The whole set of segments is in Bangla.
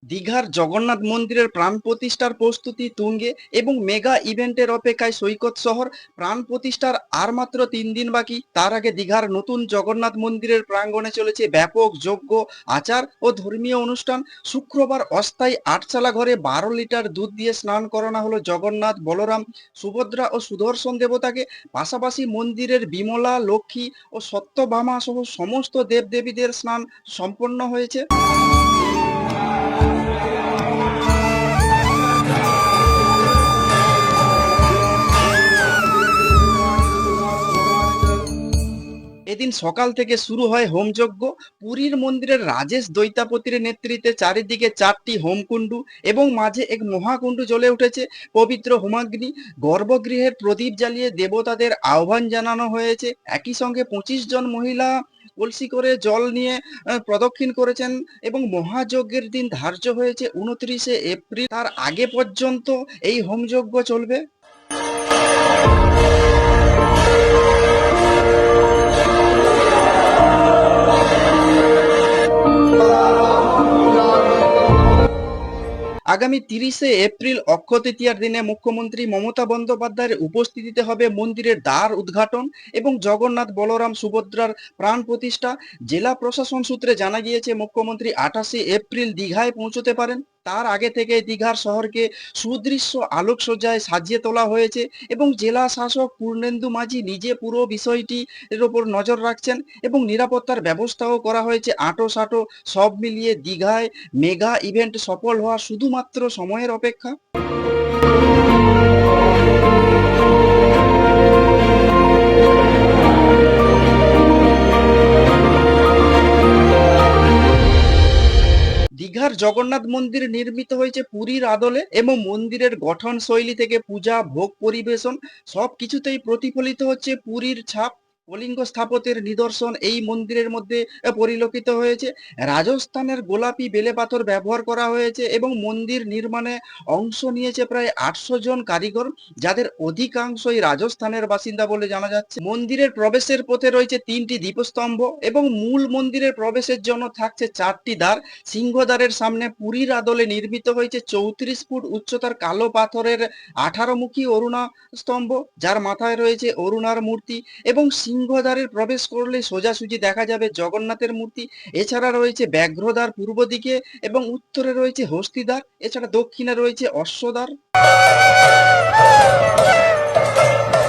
দীঘার জগন্নাথ মন্দিরের প্রাণ প্রতিষ্ঠার প্রস্তুতি তুঙ্গে এবং মেগা ইভেন্টের অপেক্ষায় সৈকত শহর। প্রাণ প্রতিষ্ঠার আর মাত্র 3 দিন বাকি। তার আগে দীঘার নতুন জগন্নাথ মন্দিরের প্রাঙ্গণে চলেছে ব্যাপক যজ্ঞ, আচার ও ধর্মীয় অনুষ্ঠান। শুক্রবার অস্থায়ী আটচালা ঘরে 12 লিটার দুধ দিয়ে স্নান করানো হলো জগন্নাথ, বলরাম, সুভদ্রা ও সুদর্শন দেবতাকে। পাশাপাশি মন্দিরের বিমলা, লক্ষ্মী ও সত্যভামা সহ সমস্ত দেবদেবীদের স্নান সম্পন্ন হয়েছে। এদিন সকাল থেকে শুরু হয় হোমযজ্ঞ। পুরীর মন্দিরের রাজেশ দৈতাপতির নেতৃত্বে চারিদিকে 4টি হোমকুণ্ড এবং মাঝে এক মহাকুণ্ড জ্বলে উঠেছে পবিত্র হোমাগ্নি। গর্ভগৃহের প্রদীপ জ্বালিয়ে দেবতাদের আহ্বান জানানো হয়েছে। একই সঙ্গে 25 জন মহিলা কলসি করে জল নিয়ে প্রদক্ষিণ করেছেন এবং মহাযজ্ঞের দিন ধার্য হয়েছে 29শে এপ্রিল। তার আগে পর্যন্ত এই হোমযজ্ঞ চলবে। আগামী 30শে এপ্রিল অক্ষয় তৃতীয়ার দিনে মুখ্যমন্ত্রী মমতা বন্দ্যোপাধ্যায়ের উপস্থিতিতে হবে মন্দিরের দ্বার উদ্ঘাটন এবং জগন্নাথ, বলরাম, সুভদ্রার প্রাণ প্রতিষ্ঠা। জেলা প্রশাসন সূত্রে জানা গিয়েছে মুখ্যমন্ত্রী 28শে এপ্রিল দীঘায় পৌঁছতে পারেন। তার আগে থেকে দীঘার শহরকে সুদৃশ্য আলোকসজ্জায় সাজিয়ে তোলা হয়েছে এবং জেলা শাসক পূর্ণেন্দু মাঝি নিজে পুরো বিষয়টির ওপর নজর রাখছেন এবং নিরাপত্তার ব্যবস্থাও করা হয়েছে আঁটো-সাঁটো। সব মিলিয়ে দীঘায় মেগা ইভেন্ট সফল হওয়া শুধুমাত্র সময়ের অপেক্ষা। দীঘার জগন্নাথ মন্দির নির্মিত হয়েছে পুরীর আদলে এবং মন্দিরের গঠন শৈলী থেকে পূজা, ভোগ পরিবেশন সবকিছুতেই প্রতিফলিত হচ্ছে পুরীর ছাপ। কলিঙ্গ স্থাপত্যের নিদর্শন এই মন্দিরের মধ্যে পরিলক্ষিত হয়েছে। রাজস্থানের গোলাপি বেলে পাথর ব্যবহার করা হয়েছে এবং মন্দির নির্মাণে অংশ নিয়েছে প্রায় 800 জন কারিগর, যাদের অধিকাংশই রাজস্থানের বাসিন্দা বলে জানা যাচ্ছে। মন্দিরের প্রবেশের পথে রয়েছে 3টি দীপস্তম্ভ এবং মূল মন্দিরের প্রবেশের জন্য থাকছে 4টি দ্বার। সিংহদ্বারের সামনে পুরীর আদলে নির্মিত হয়েছে 34 ফুট উচ্চতার কালো পাথরের 18 মুখী অরুণা স্তম্ভ, যার মাথায় রয়েছে অরুণার মূর্তি এবং সিংহদ্বারের প্রবেশ করলে সোজাসুজি দেখা যাবে জগন্নাথের মূর্তি। এছাড়া রয়েছে ব্যাঘ্রদ্বার পূর্ব দিকে এবং উত্তরে রয়েছে হস্তিদ্বার। এছাড়া দক্ষিণে রয়েছে অশ্বদ্বার।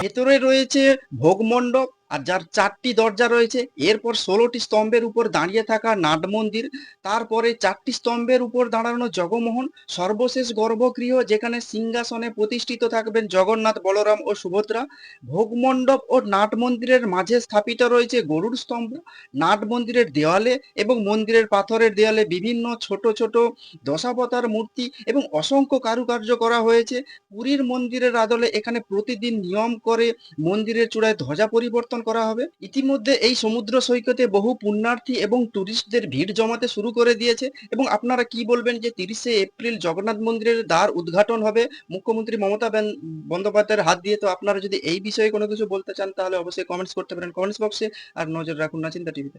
ভেতরে রয়েছে ভোগমণ্ডপ আর যার 4টি দরজা রয়েছে। এরপর 16টি স্তম্ভের উপর দাঁড়িয়ে থাকা নাট মন্দির, তারপরে 4টি স্তম্ভের উপর দাঁড়ানো জগমোহন, সর্বশেষ গর্ভগৃহ যেখানে সিংহাসনে প্রতিষ্ঠিত থাকবেন জগন্নাথ, বলরাম ও সুভদ্রা। ভোগমণ্ডপ ও নাট মন্দিরের মাঝে স্থাপিত রয়েছে গরুড় স্তম্ভ। নাট মন্দিরের দেওয়ালে এবং মন্দিরের পাথরের দেওয়ালে বিভিন্ন ছোট ছোট দশাবতার মূর্তি এবং অসংখ্য কারুকার্য করা হয়েছে। পুরীর মন্দিরের আদলে এখানে প্রতিদিন নিয়ম করে মন্দিরের চূড়ায় ধ্বজা পরিবর্তন করা হবে। ইতিমধ্যে এই সমুদ্র সৈকতে বহু পুণ্যার্থী এবং টুরিস্টদের ভিড় জমাতে শুরু করে দিয়েছে। এবং আপনারা কি বলবেন যে 30শে এপ্রিল জগন্নাথ মন্দিরের দ্বার উদ্ঘাটন হবে মুখ্যমন্ত্রী মমতা বন্দ্যোপাধ্যায়ের হাত দিয়ে? তো আপনারা যদি এই বিষয়ে কোনো কিছু বলতে চান তাহলে অবশ্যই কমেন্টস করতে পারেন কমেন্টস বক্সে। আর নজর রাখুন নাচিন্তা টিভিতে।